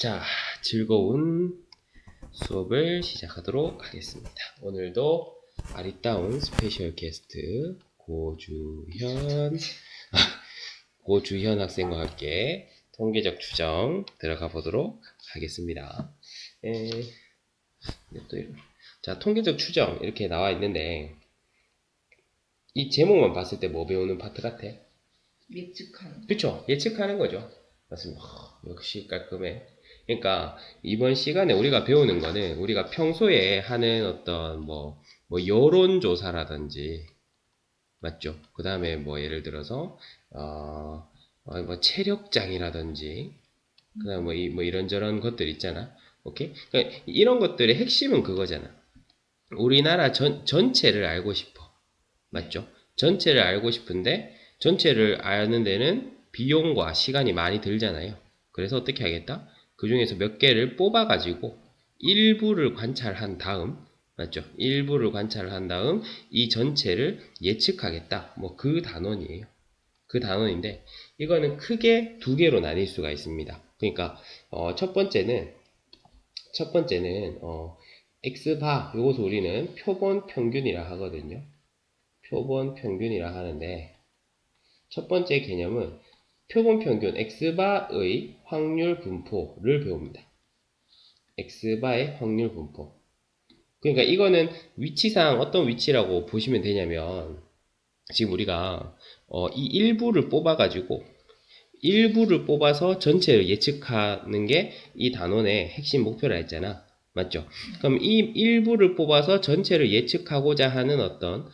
자, 즐거운 수업을 시작하도록 하겠습니다. 오늘도 아리따운 스페셜 게스트 고주현 학생과 함께 통계적 추정 들어가 보도록 하겠습니다. 자, 통계적 추정 이렇게 나와 있는데 이 제목만 봤을 때 뭐 배우는 파트 같아? 예측하는. 그쵸? 예측하는 거죠. 맞습니다. 역시 깔끔해. 그러니까 이번 시간에 우리가 배우는 거는 우리가 평소에 하는 어떤 뭐 여론조사라든지 맞죠? 그 다음에 뭐 예를 들어서 뭐 체력장이라든지 그 다음에 뭐 이런저런 것들 있잖아. 오케이? 그러니까 이런 것들의 핵심은 그거잖아. 우리나라 전체를 알고 싶어. 맞죠? 전체를 알고 싶은데 전체를 아는 데는 비용과 시간이 많이 들잖아요. 그래서 어떻게 하겠다? 그 중에서 몇 개를 뽑아가지고 일부를 관찰한 다음, 맞죠? 일부를 관찰한 다음 이 전체를 예측하겠다. 뭐 그 단원이에요. 그 단원인데 이거는 크게 두 개로 나뉠 수가 있습니다. 그러니까 첫 번째는 X바 요것을 우리는 표본 평균이라 하거든요. 표본 평균이라 하는데 첫 번째 개념은 표본 평균 X바의 확률 분포를 배웁니다. X바의 확률 분포. 그러니까 이거는 위치상 어떤 위치라고 보시면 되냐면 지금 우리가 이 일부를 뽑아서 전체를 예측하는 게 이 단원의 핵심 목표라 했잖아. 맞죠? 그럼 이 일부를 뽑아서 전체를 예측하고자 하는 어떤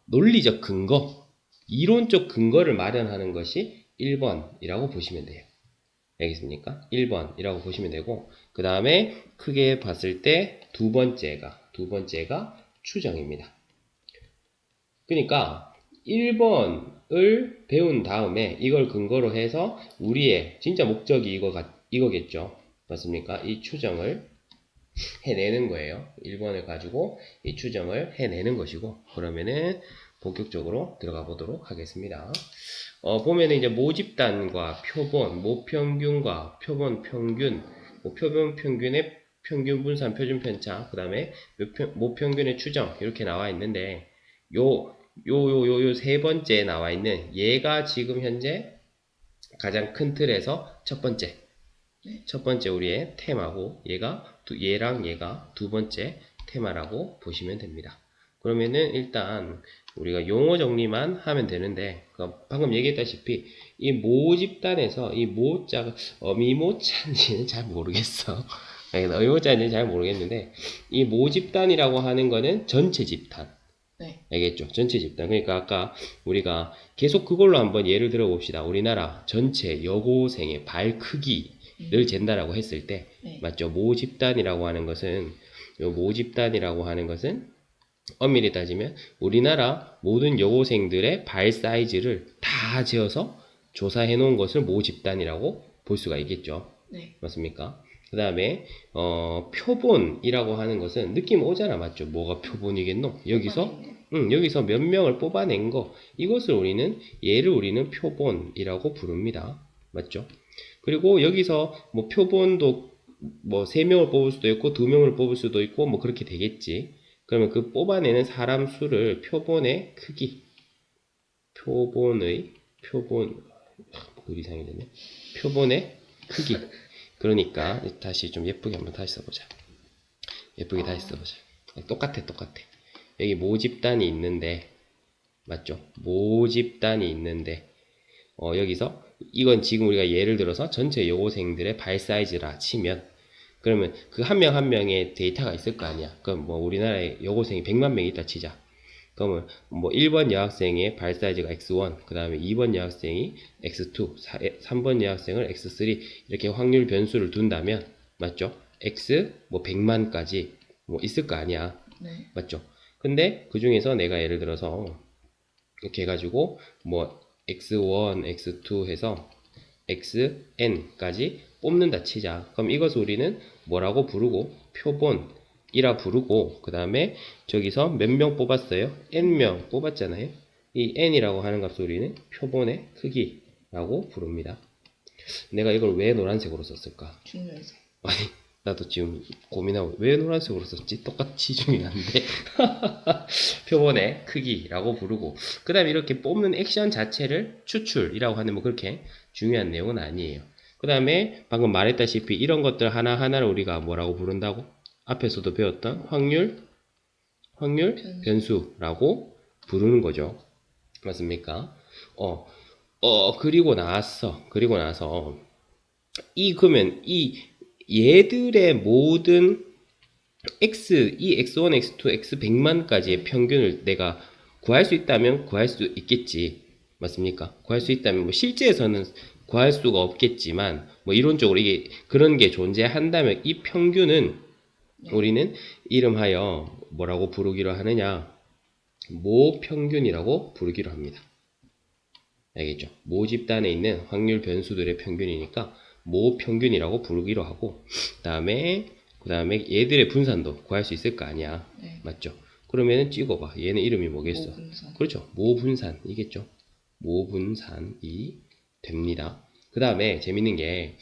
논리적 근거, 이론적 근거를 마련하는 것이 1번이라고 보시면 돼요. 알겠습니까? 1번이라고 보시면 되고 그 다음에 크게 봤을 때 두 번째가 추정입니다. 그러니까 1번을 배운 다음에 이걸 근거로 해서 우리의 진짜 목적이 이거겠죠. 맞습니까? 이 추정을 해내는 거예요. 1번을 가지고 이 추정을 해내는 것이고 그러면은 본격적으로 들어가 보도록 하겠습니다. 보면은 이제 모집단과 표본, 모평균과 표본 평균, 표본 평균의 평균 분산, 표준 편차, 그 다음에 모평균의 추정 이렇게 나와 있는데 요 세 번째 나와 있는 얘가 지금 현재 가장 큰 틀에서 첫 번째 우리의 테마고 얘랑 얘가 두 번째 테마라고 보시면 됩니다. 그러면은 일단 우리가 용어 정리만 하면 되는데 방금 얘기했다시피 이 모집단에서 이 모자가 어미모자인지는 잘 모르겠어. 어미모자인지는 잘 모르겠는데 이 모집단이라고 하는 거는 전체 집단. 네. 알겠죠? 전체 집단. 그러니까 아까 우리가 계속 그걸로 한번 예를 들어 봅시다. 우리나라 전체 여고생의 발 크기를 잰다라고 했을 때, 네. 맞죠? 모집단이라고 하는 것은 엄밀히 따지면 우리나라 모든 여고생들의 발 사이즈를 다 재어서 조사해 놓은 것을 모집단이라고 볼 수가 있겠죠. 네. 맞습니까? 그 다음에 표본이라고 하는 것은 느낌 오잖아. 맞죠? 뭐가 표본이겠노? 여기서 몇 명을 뽑아낸 거, 이것을 얘를 우리는 표본이라고 부릅니다. 맞죠? 그리고 여기서 뭐 표본도 뭐 3명을 뽑을 수도 있고 2명을 뽑을 수도 있고 뭐 그렇게 되겠지. 그러면 그 뽑아내는 사람 수를 표본의 크기, 그 이상이 되네. 표본의 크기. 그러니까 다시 좀 예쁘게 한번 다시 써보자. 예쁘게 다시 써보자. 똑같아. 여기 모집단이 있는데, 맞죠? 모집단이 있는데, 여기서 이건 지금 우리가 예를 들어서 전체 여고생들의 발 사이즈라 치면, 그러면 그 한 명 한 명의 데이터가 있을 거 아니야. 그럼 뭐 우리나라에 여고생이 100만 명 있다 치자. 그러면 뭐 1번 여학생의 발 사이즈가 x1, 그 다음에 2번 여학생이 x2, 3번 여학생을 x3 이렇게 확률 변수를 둔다면 맞죠? x 뭐 100만까지 뭐 있을 거 아니야. 네. 맞죠? 근데 그 중에서 내가 예를 들어서 이렇게 해가지고 뭐 x1, x2 해서 xn까지 뽑는다 치자. 그럼 이것을 우리는 뭐라고 부르고 표본이라 부르고 그 다음에 저기서 몇 명 뽑았어요? n명 뽑았잖아요. 이 n이라고 하는 값을 우리는 표본의 크기라고 부릅니다. 내가 이걸 왜 노란색으로 썼을까? 중요해서. 아니, 나도 지금 고민하고 왜 노란색으로 썼지? 똑같이 중요한데. 표본의 크기라고 부르고, 그 다음에 이렇게 뽑는 액션 자체를 추출이라고 하는 뭐 그렇게 중요한 내용은 아니에요. 그 다음에 방금 말했다시피 이런 것들 하나하나를 우리가 뭐라고 부른다고? 앞에서도 배웠던 확률 변수라고 부르는 거죠. 맞습니까? 그리고 나서 그러면 이 얘들의 모든 이 x1, x2, x100만까지의 평균을 내가 구할 수 있다면 구할 수 있겠지. 맞습니까? 구할 수 있다면 뭐 실제에서는 구할 수가 없겠지만 뭐 이론적으로 이게 그런 게 존재한다면 이 평균은 우리는 이름하여 뭐라고 부르기로 하느냐? 모평균이라고 부르기로 합니다. 알겠죠? 모 집단에 있는 확률 변수들의 평균이니까 모평균이라고 부르기로 하고, 그 다음에 얘들의 분산도 구할 수 있을 거 아니야. 네. 맞죠? 그러면은 찍어봐. 얘는 이름이 뭐겠어? 모분산. 그렇죠. 모분산이겠죠. 모분산이 됩니다. 그 다음에 재밌는 게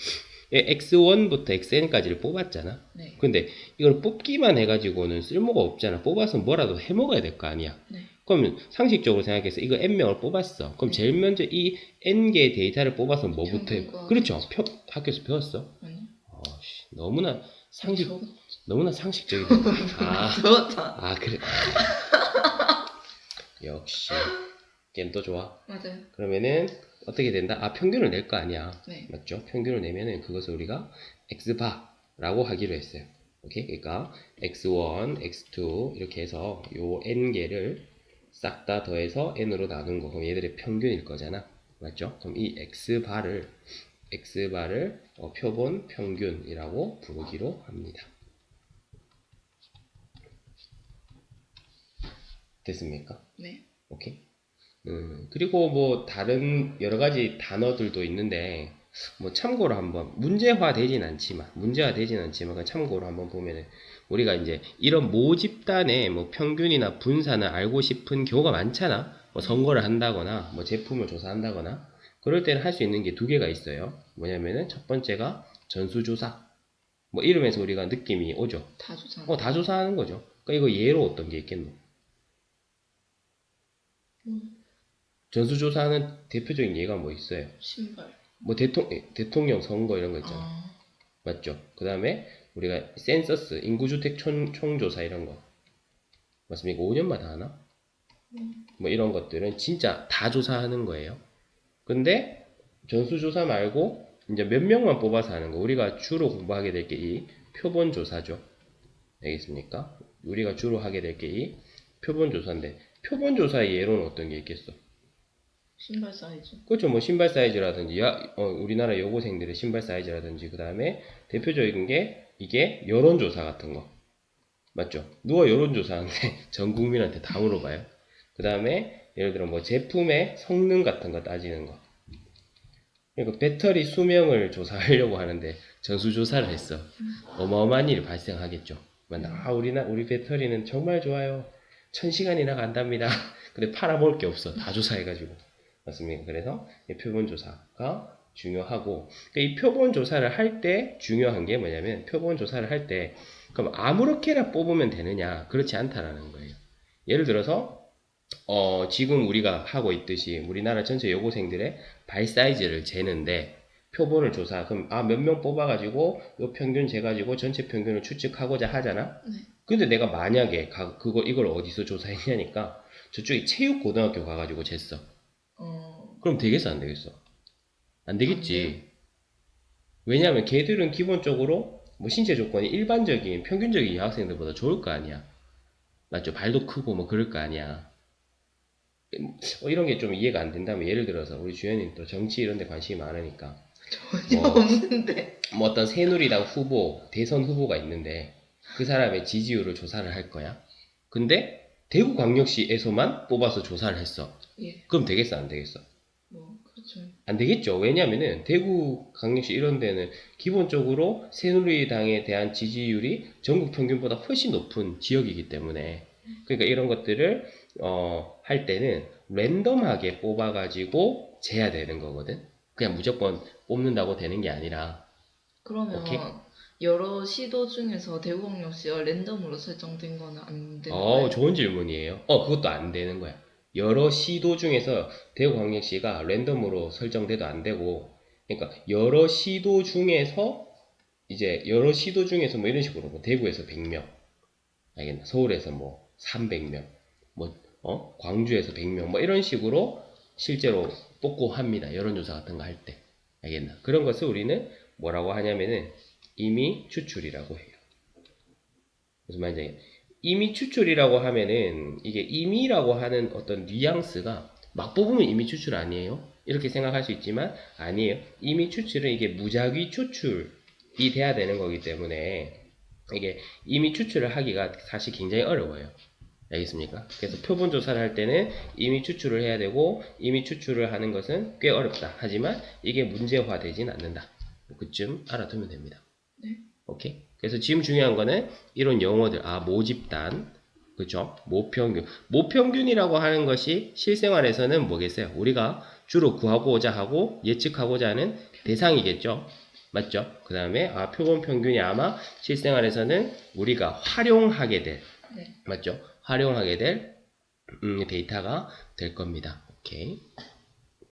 x1부터 xn까지를 뽑았잖아. 네. 근데 이걸 뽑기만 해가지고는 쓸모가 없잖아. 뽑아서 뭐라도 해먹어야 될 거 아니야. 네. 그러면 상식적으로 생각해서 이거 n명을 뽑았어. 그럼 제일 먼저 이 n개의 데이터를 뽑아서 뭐부터 해? 평균과 그렇죠. 학교에서 배웠어. 아니. 너무나 상식적이다. 배웠다. 그래. 역시 게임도 좋아. 맞아요. 그러면은 어떻게 된다? 평균을 낼 거 아니야. 네. 맞죠? 평균을 내면은 그것을 우리가 x바라고 하기로 했어요. 오케이? 그러니까 x1, x2 이렇게 해서 요 n개를 싹 다 더해서 n으로 나눈 거. 그럼 얘들의 평균일 거잖아. 맞죠? 그럼 이 x바를 표본 평균이라고 부르기로 합니다. 됐습니까? 네. 오케이. 그리고 뭐 다른 여러 가지 단어들도 있는데 뭐 참고로 한번 문제화 되진 않지만 그냥 참고로 한번 보면은 우리가 이제 이런 모집단의 뭐 평균이나 분산을 알고 싶은 경우가 많잖아. 뭐 선거를 한다거나 뭐 제품을 조사한다거나 그럴 때는 할 수 있는 게 두 개가 있어요. 뭐냐면은 첫 번째가 전수조사. 뭐 이름에서 우리가 느낌이 오죠. 다 조사. 다 조사하는 거죠. 그러니까 이거 예로 어떤 게 있겠노? 전수조사하는 대표적인 예가 뭐 있어요? 신발. 뭐 대통령 선거 이런 거 있잖아. 맞죠? 그 다음에 우리가 센서스, 인구주택 총조사 이런 거. 맞습니까? 5년마다 하나? 뭐 이런 것들은 진짜 다 조사하는 거예요. 근데 전수조사 말고 이제 몇 명만 뽑아서 하는 거. 우리가 주로 공부하게 될 게 이 표본조사죠. 알겠습니까? 우리가 주로 하게 될 게 이 표본조사인데 표본조사의 예로는 어떤 게 있겠어? 신발 사이즈. 그렇죠. 뭐 신발 사이즈라든지 우리나라 여고생들의 신발 사이즈라든지 그 다음에 대표적인 게 이게 여론조사 같은 거 맞죠? 누가 여론조사하는데 전 국민한테 다 물어봐요. 그 다음에 예를 들어 뭐 제품의 성능 같은 거 따지는 거. 그러니까 배터리 수명을 조사하려고 하는데 전수조사를 했어. 어마어마한 일이 발생하겠죠. 우리 배터리는 정말 좋아요. 1000시간이나 간답니다. 근데 팔아볼 게 없어. 다 조사해가지고. 맞습니까? 그래서 이 표본조사가 중요하고, 그러니까 이 표본조사를 할 때 중요한 게 뭐냐면, 표본조사를 할 때, 그럼 아무렇게나 뽑으면 되느냐? 그렇지 않다라는 거예요. 예를 들어서, 지금 우리가 하고 있듯이 우리나라 전체 여고생들의 발 사이즈를 재는데, 표본을 조사, 그럼 몇 명 뽑아가지고, 요 평균 재가지고 전체 평균을 추측하고자 하잖아? 네. 근데 내가 만약에 이걸 어디서 조사했냐니까, 저쪽에 체육고등학교 가가지고 쟀어. 그럼 되겠어, 안 되겠어? 안 되겠지. 왜냐하면 걔들은 기본적으로 뭐 신체 조건이 일반적인 평균적인 여학생들보다 좋을 거 아니야. 맞죠? 발도 크고 뭐 그럴 거 아니야. 이런 게 좀 이해가 안 된다면 예를 들어서 우리 주연이는 또 정치 이런 데 관심이 많으니까 전혀 없는데. 뭐 어떤 새누리당 후보, 대선 후보가 있는데 그 사람의 지지율을 조사를 할 거야. 근데 대구광역시에서만 뽑아서 조사를 했어. 예. 그럼 되겠어, 안 되겠어? 그렇죠. 안 되겠죠. 왜냐면은 대구, 강릉시 이런 데는 기본적으로 새누리당에 대한 지지율이 전국 평균보다 훨씬 높은 지역이기 때문에 그러니까 이런 것들을 할 때는 랜덤하게 뽑아가지고 재야 되는 거거든. 그냥 무조건 뽑는다고 되는 게 아니라 그러면 오케이? 여러 시도 중에서 대구광역시가 랜덤으로 설정된 거는 안 되는 거예요? 좋은 질문이에요. 그것도 안 되는 거야. 여러 시도 중에서 대구광역시가 랜덤으로 설정돼도 안 되고, 그러니까 여러 시도 중에서 이제 여러 시도 중에서 뭐 이런 식으로 뭐 대구에서 100명, 알겠나? 서울에서 뭐 300명, 뭐 광주에서 100명, 뭐 이런 식으로 실제로 뽑고 합니다. 여론조사 같은 거 할 때, 알겠나? 그런 것을 우리는 뭐라고 하냐면은 임의 추출이라고 해요. 무슨 말인지 임의 추출이라고 하면은 이게 임의라고 하는 어떤 뉘앙스가 막 뽑으면 임의 추출 아니에요? 이렇게 생각할 수 있지만 아니에요. 임의 추출은 이게 무작위 추출이 돼야 되는 거기 때문에 이게 임의 추출을 하기가 사실 굉장히 어려워요. 알겠습니까? 그래서 표본 조사를 할 때는 임의 추출을 해야 되고 임의 추출을 하는 것은 꽤 어렵다. 하지만 이게 문제화되진 않는다. 그쯤 알아두면 됩니다. 네. 오케이? 그래서 지금 중요한 거는 이런 용어들, 모집단, 그죠? 모평균. 모평균이라고 하는 것이 실생활에서는 뭐겠어요? 우리가 주로 구하고자 하고 예측하고자 하는 대상이겠죠? 맞죠? 그 다음에, 표본 평균이 아마 실생활에서는 우리가 활용하게 될, 네. 맞죠? 활용하게 될 데이터가 될 겁니다. 오케이.